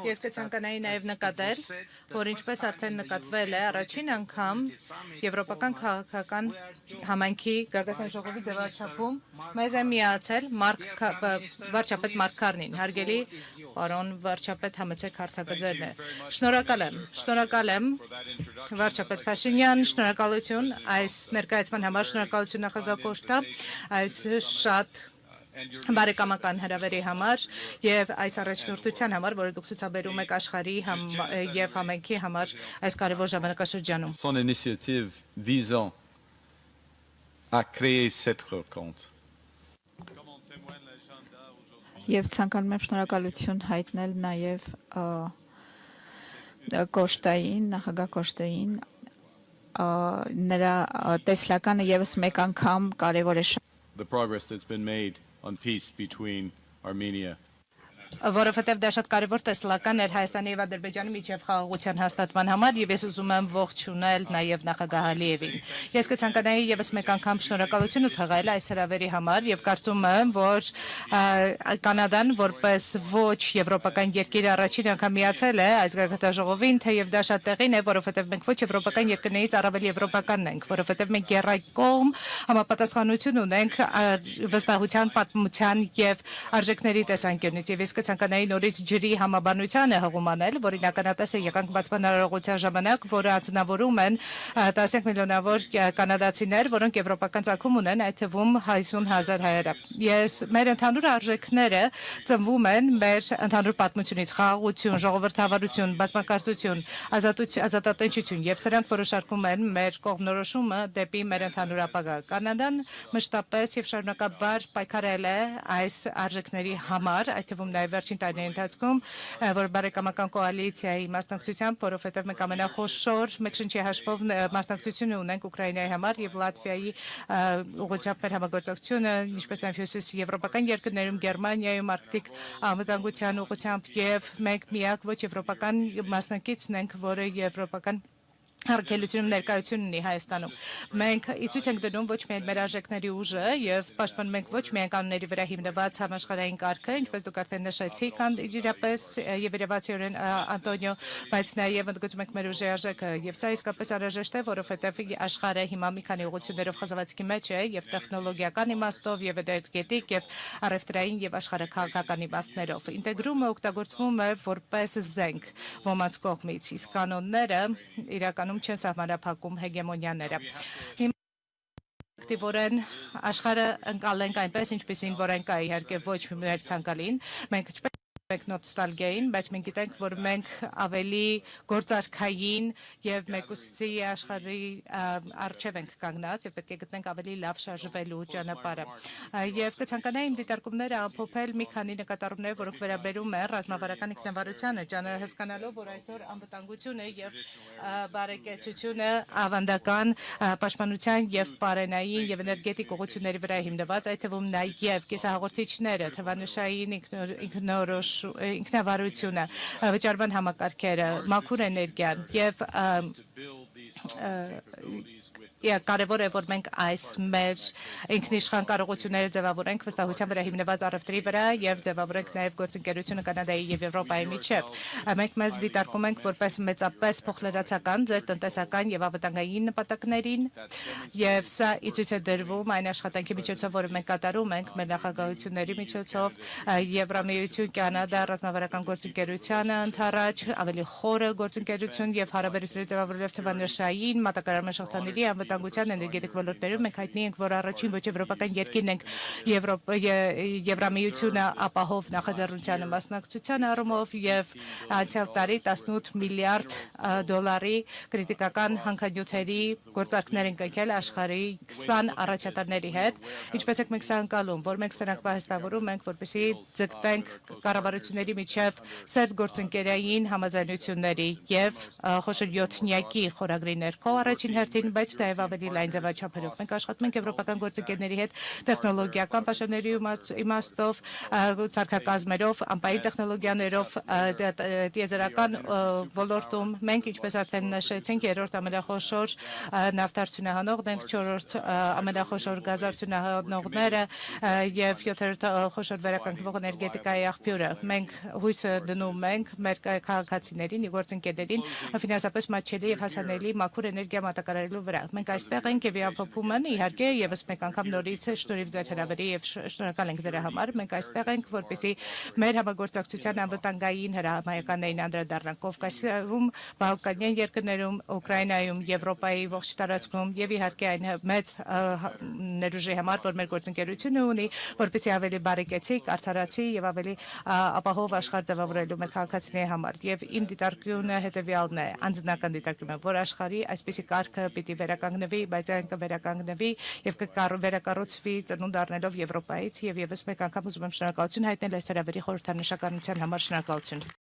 Ես կցանկանայի նաև նկատել, որ ինչպես արդեն նկատվել է, առաջին անգամ Եվրոպական քաղաքական համայնքի գագաթն ժողովի ձևաչափում մեզ է միացել վարչապետ Մարկ Քարնին, հարգելի պարոն վարչապետ Համեցեք հարթակաձելն է։ Շնորհակալ եմ վարչապետ Փաշինյան, շնորհակալություն այս ներկայացման համար, շնորհակալություն նախագահ Կոստա, այս շատ բարեկամական հրավերի համար եւ այս առաջնորդության համար, որը դուք ցուցաբերում եք աշխարհի եւ համայնքի համար այս կարևոր ժամանակաշրջանում։ Son initiative visant à créer cette rencontre. Եվ ցանկանում եմ շնորհակալություն հայտնել նաեւ Կոստային, նախագահ Կոստային նրա տեսլականը եւս մեկ անգամ կարևոր է The progress that's been made on peace between Armenia որովհետև դա շատ կարևոր տեսլական էր Հայաստանի եւ Ադրբեջանի միջև խաղաղության հաստատման համար եւ ես ուզում եմ ողջունել նաեւ նախագահ Ալիևին։ Ես կցանկանայի եւս մեկ անգամ շնորհակալություն ցույցել այս հրավերի համար եւ կարծում եմ, որ Կանադան որպես ոչ եվրոպական երկիր առաջին անգամ միացել է այս գագաթնաժողովին, թեև դա շատ տեղին է, որովհետև մենք ոչ եվրոպական երկրներից առավել եվրոպականն ենք, որովհետև մենք երրակողմ համապատասխանություն ունենք վստահության, պատմության եւ արժեքների տեսանկյունից եւ ես ցանկանայի նորից ջրի համաբանությանը հղումանել, որին ականատես է եղանք բացման արարողության ժամանակ, որը արձանավորում են 10 միլիոնավոր կանադացիներ, որոնք եվրոպական ծագում ունեն, այդ թվում 50,000 հայերը։ Մեր ընդհանուր արժեքները ծնվում են մեր ընդհանուր պատմությունից՝ խաղաղություն, ժողովրդավարություն, բազմակարծություն, ազատատենչություն, եւ սրանք որոշարկում են մեր կողմնորոշումը դեպի մեր ընդհանուր ապագա։ Կանադան մշտապես եւ շարունակաբար պայքարել է այս արժեքների համար, այդ թվում նաև վերջին տարիների ընթացքում, որ բարեկամական կոալիցիայի մասնակցությամբ, որովհետև մենք ամենախոշոր մեկ շնչի հաշվով մասնակցություն ունենք Ուկրաինայի համար եւ Լատվիայի ուղղությամբ մեր համագործակցությունը, ինչպես նաև հյուսիսի եվրոպական երկրներում, Գերմանիայում, Արկտիկ անվտանգության ուղղությամբ եւ մենք միակ ոչ եվրոպական մասնակիցն ենք, որը եվրոպական Արգելությունում ներկայություն ունի Հայաստանում։ Մենք իցույց ենք դնում ոչ միայն մեր արժեքների ուժը եւ պաշտպանում ենք ոչ միայն կանոնների վրա հիմնված համաշխարհային կարգը, ինչպես դուք արդեն նշեցիք, իրապես եւ իրավացիորեն Անտոնիո, բայց նաեւ ընդգծում ենք մեր ուժի արժեքը եւ սա իսկապես անհրաժեշտ է, որովհետեւ աշխարհը հիմա մի քանի ուղղություններով խզվածքի մեջ է եւ տեխնոլոգիական իմաստով եւ էներգետիկ եւ առևտրային եւ աշխարհաքաղաքական իմաստներով։ Ինտեգրումը օգտագործվում է որպես զենք ոմանց կողմից, իսկ կանոնները իրականում չեն սահմանափակում հեգեմոնիաները։ Ակտիվորեն աշխարհը ընկալենք այնպես, ինչպեսին որ այն կա, իհարկե ոչ մեր ցանկալին, մենք նոստալգիային, բայց մենք գիտենք, որ մենք ավելի գործարքային եւ մեկուսի աշխարհի արժեվ ենք կանգնած եւ պետք է գտնենք ավելի լավ շարժվելու ճանապարհը։ Եվ կցանկանայինմ դիտարկումները ամփոփել մի քանի նկատառումներ, որոնք վերաբերում են ռազմավարական ինքնավարությանը, հասկանալով, որ այսօր անվտանգությունը եւ բարեկեցությունը ավանդական պաշտպանության եւ պարենային եւ էներգետիկ ուղղությունների վրա հիմնված, այդ թվում նաեւ կիսահաղորդիչները, թվանշային ինքնավարությունը, վճարման համակարգերը, մաքուր էներգիան եւ կարևոր է, որ մենք այս մեր ինքնիշխան կարողությունները ձևավորենք վստահության վրա հիմնված առևտրի վրա եւ ձևավորենք նաեւ գործընկերությունը Կանադայի եւ Եվրոպայի միջեւ։ Մենք մեզ դիտարկում ենք որպես մեծապես փոխլրացական ձեր տնտեսական եւ ավտանգային նպատակներին եւ սա իցույց է դրվում այն աշխատանքի միջոցով, որը մենք կատարում ենք մեր նախագահությունների միջոցով Եվրամիություն, Կանադա, ռազմավարական գործընկերությանը ընդառաջ, ավելի խորը գործընկերություն եւ հարաբերությունների ձևավորելով թվանշային մատակարարման շղթաների անվտանգության էներգետիկ ոլորտներում մենք հայտնի ենք, որ առաջին ոչ եվրոպական երկիրն ենք Եվրամիությունը ապահով նախաձեռնությանը մասնակցության առումով եւ անցյալ տարի 18 միլիարդ դոլարի քրիտիկական հանքանյութերի գործարքներ են կնքել աշխարհի 20 առաջատարների հետ, ինչպես եք մենք ցանկալում, որ մենք սրանք պահեստավորում ենք, որպեսզի ձգտենք կառավարությունների միջև սերտ գործընկերային համաձայնությունների եւ խոշոր 7-նյակի խորագրի ներքո առաջին հերթին, բայց նաեւ ավելի լայն ձևաչափերով։ Մենք աշխատում ենք եվրոպական գործընկերների հետ տեխնոլոգիական պաշարների իմաստով, ցարկակազմերով, անպայման տեխնոլոգիաներով, տիեզերական ոլորտում։ Մենք, ինչպես արդեն նշեցինք, երրորդ ամենախոշոր նավթարդյունահանողն ենք, չորրորդ ամենախոշոր գազարդյունահանողները եւ յոթերորդ խոշոր վերականգնվող էներգետիկայի աղբյուրը։ Մենք հույսը դնում ենք մեր քաղաքացիներին, գործընկերներին ֆինանսապես մատչելի եւ հասանելի մաքուր էներգիա մատակարարելու վրա։ Մենք այստեղ ենք եւ ամփոփում են իհարկե եւս մեկ անգամ նորից շնորհիվ ձեր հրավերի եւ շնորհակալ ենք դրա համար։ Մենք այստեղ ենք, որպեսզի մեր համագործակցության անվտանգային հրամայականներին անդրադառնանք Կովկասում, Բալկանյան երկրներում, Ուկրաինայում, Եվրոպայի ողջ տարածքում եւ իհարկե այն մեծ ներուժի համար, որ մեր գործընկերությունը ունի, որպեսզի ավելի բարեկեցիկ, արդարացի եւ ավելի ապահով աշխարհ ձևավորելու մեր քաղաքացիների համար։ Եվ իմ դիտարկությունը հետեւյալն է, անձնական դիտարկումը, որ աշխարհի այսպիսի կարգը պիտի վերականգնվի, բայց այն կվերականգնվի եւ կվերակառուցվի ծնունդ առնելով Եվրոպայից եւ եւս մեկ անգամ ուզում եմ շնորհակալություն հայտնել այս հրավերի խորհրդանշականության համար։ Շնորհակալություն։